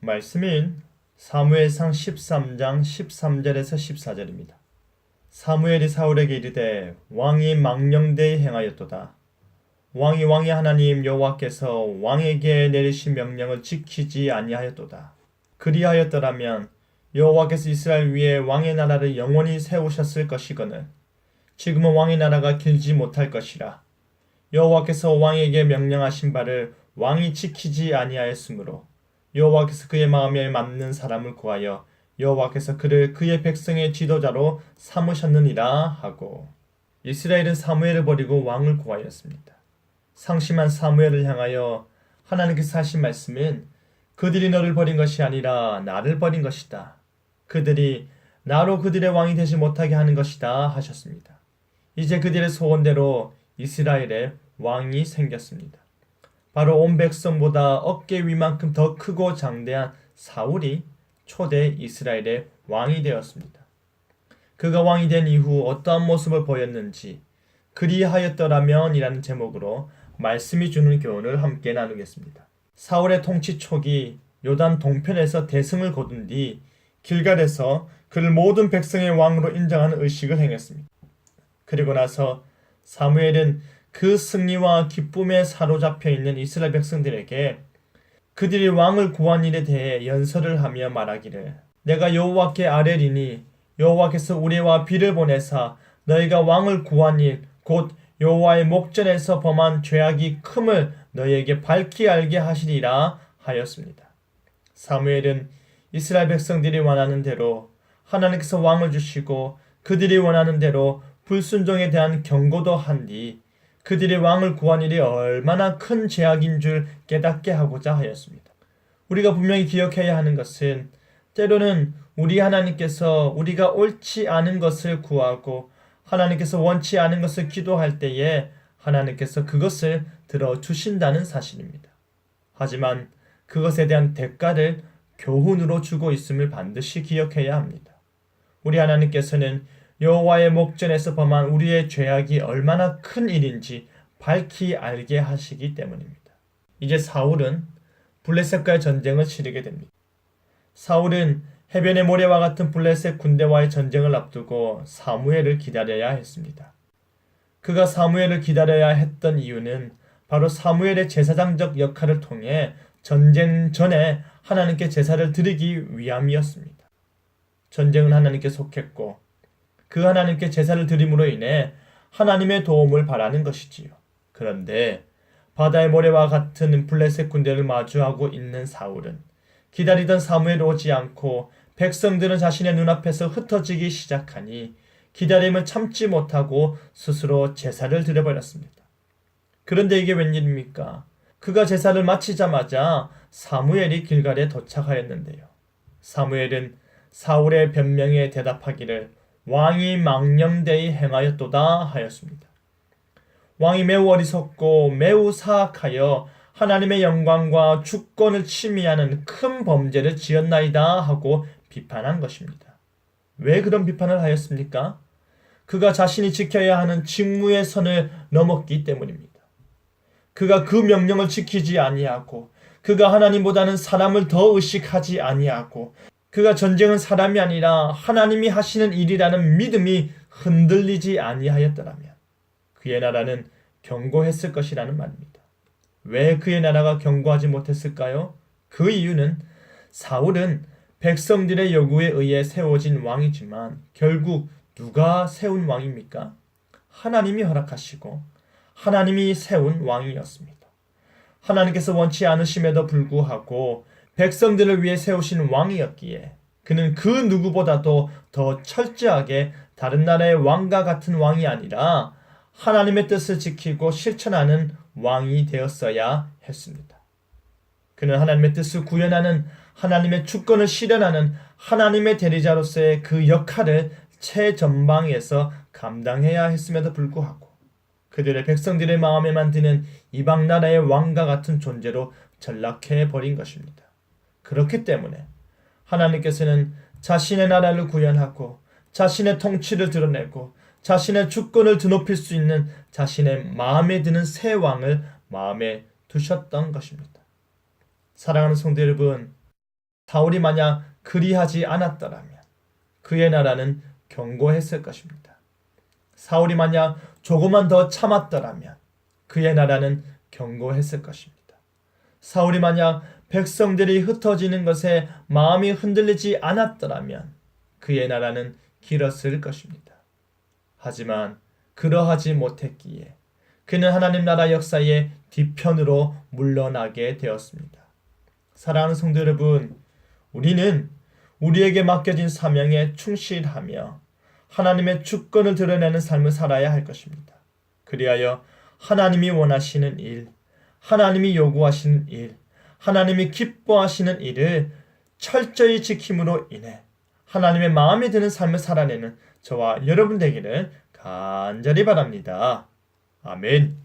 말씀인 사무엘상 13장 13절에서 14절입니다. 사무엘이 사울에게 이르되 왕이 망령되이 행하였도다. 왕의 하나님 여호와께서 왕에게 내리신 명령을 지키지 아니하였도다. 그리하였더라면 여호와께서 이스라엘 위에 왕의 나라를 영원히 세우셨을 것이거늘 지금은 왕의 나라가 길지 못할 것이라. 여호와께서 왕에게 명령하신 바를 왕이 지키지 아니하였으므로 여호와께서 그의 마음에 맞는 사람을 구하여 여호와께서 그를 그의 백성의 지도자로 삼으셨느니라 하고, 이스라엘은 사무엘을 버리고 왕을 구하였습니다. 상심한 사무엘을 향하여 하나님께서 하신 말씀은 그들이 너를 버린 것이 아니라 나를 버린 것이다. 그들이 나로 그들의 왕이 되지 못하게 하는 것이다 하셨습니다. 이제 그들의 소원대로 이스라엘의 왕이 생겼습니다. 바로 온 백성보다 어깨 위만큼 더 크고 장대한 사울이 초대 이스라엘의 왕이 되었습니다. 그가 왕이 된 이후 어떠한 모습을 보였는지 그리하였더라면 이라는 제목으로 말씀이 주는 교훈을 함께 나누겠습니다. 사울의 통치 초기 요단 동편에서 대승을 거둔 뒤 길갈에서 그를 모든 백성의 왕으로 인정하는 의식을 행했습니다. 그리고 나서 사무엘은 그 승리와 기쁨에 사로잡혀 있는 이스라엘 백성들에게 그들이 왕을 구한 일에 대해 연설을 하며 말하기를, 내가 여호와께 아뢰리니 여호와께서 우레와 비를 보내사 너희가 왕을 구한 일 곧 여호와의 목전에서 범한 죄악이 큼을 너희에게 밝히 알게 하시리라 하였습니다. 사무엘은 이스라엘 백성들이 원하는 대로 하나님께서 왕을 주시고 그들이 원하는 대로 불순종에 대한 경고도 한 뒤 그들이 왕을 구한 일이 얼마나 큰 죄악인 줄 깨닫게 하고자 하였습니다. 우리가 분명히 기억해야 하는 것은 때로는 우리 하나님께서 우리가 옳지 않은 것을 구하고 하나님께서 원치 않은 것을 기도할 때에 하나님께서 그것을 들어주신다는 사실입니다. 하지만 그것에 대한 대가를 교훈으로 주고 있음을 반드시 기억해야 합니다. 우리 하나님께서는 여호와의 목전에서 범한 우리의 죄악이 얼마나 큰 일인지 밝히 알게 하시기 때문입니다. 이제 사울은 블레셋과의 전쟁을 치르게 됩니다. 사울은 해변의 모래와 같은 블레셋 군대와의 전쟁을 앞두고 사무엘을 기다려야 했습니다. 그가 사무엘을 기다려야 했던 이유는 바로 사무엘의 제사장적 역할을 통해 전쟁 전에 하나님께 제사를 드리기 위함이었습니다. 전쟁은 하나님께 속했고 그 하나님께 제사를 드림으로 인해 하나님의 도움을 바라는 것이지요. 그런데 바다의 모래와 같은 블레셋 군대를 마주하고 있는 사울은 기다리던 사무엘이 오지 않고 백성들은 자신의 눈앞에서 흩어지기 시작하니 기다림을 참지 못하고 스스로 제사를 드려버렸습니다. 그런데 이게 웬일입니까? 그가 제사를 마치자마자 사무엘이 길갈에 도착하였는데요. 사무엘은 사울의 변명에 대답하기를 왕이 망령되이 행하였도다 하였습니다. 왕이 매우 어리석고 매우 사악하여 하나님의 영광과 주권을 침해하는 큰 범죄를 지었나이다 하고 비판한 것입니다. 왜 그런 비판을 하였습니까? 그가 자신이 지켜야 하는 직무의 선을 넘었기 때문입니다. 그가 그 명령을 지키지 아니하고 그가 하나님보다는 사람을 더 의식하지 아니하고 그가 전쟁은 사람이 아니라 하나님이 하시는 일이라는 믿음이 흔들리지 아니하였더라면 그의 나라는 견고했을 것이라는 말입니다. 왜 그의 나라가 견고하지 못했을까요? 그 이유는 사울은 백성들의 요구에 의해 세워진 왕이지만 결국 누가 세운 왕입니까? 하나님이 허락하시고 하나님이 세운 왕이었습니다. 하나님께서 원치 않으심에도 불구하고 백성들을 위해 세우신 왕이었기에 그는 그 누구보다도 더 철저하게 다른 나라의 왕과 같은 왕이 아니라 하나님의 뜻을 지키고 실천하는 왕이 되었어야 했습니다. 그는 하나님의 뜻을 구현하는 하나님의 주권을 실현하는 하나님의 대리자로서의 그 역할을 최전방에서 감당해야 했음에도 불구하고 그들의 백성들의 마음에만 드는 이방 나라의 왕과 같은 존재로 전락해 버린 것입니다. 그렇기 때문에 하나님께서는 자신의 나라를 구현하고 자신의 통치를 드러내고 자신의 주권을 드높일 수 있는 자신의 마음에 드는 새 왕을 마음에 두셨던 것입니다. 사랑하는 성도 여러분, 사울이 만약 그리하지 않았더라면 그의 나라는 견고했을 것입니다. 사울이 만약 조금만 더 참았더라면 그의 나라는 견고했을 것입니다. 사울이 만약 백성들이 흩어지는 것에 마음이 흔들리지 않았더라면 그의 나라는 길었을 것입니다. 하지만 그러하지 못했기에 그는 하나님 나라 역사의 뒤편으로 물러나게 되었습니다. 사랑하는 성도 여러분, 우리는 우리에게 맡겨진 사명에 충실하며 하나님의 주권을 드러내는 삶을 살아야 할 것입니다. 그리하여 하나님이 원하시는 일, 하나님이 요구하시는 일, 하나님이 기뻐하시는 일을 철저히 지킴으로 인해 하나님의 마음에 드는 삶을 살아내는 저와 여러분 되기를 간절히 바랍니다. 아멘.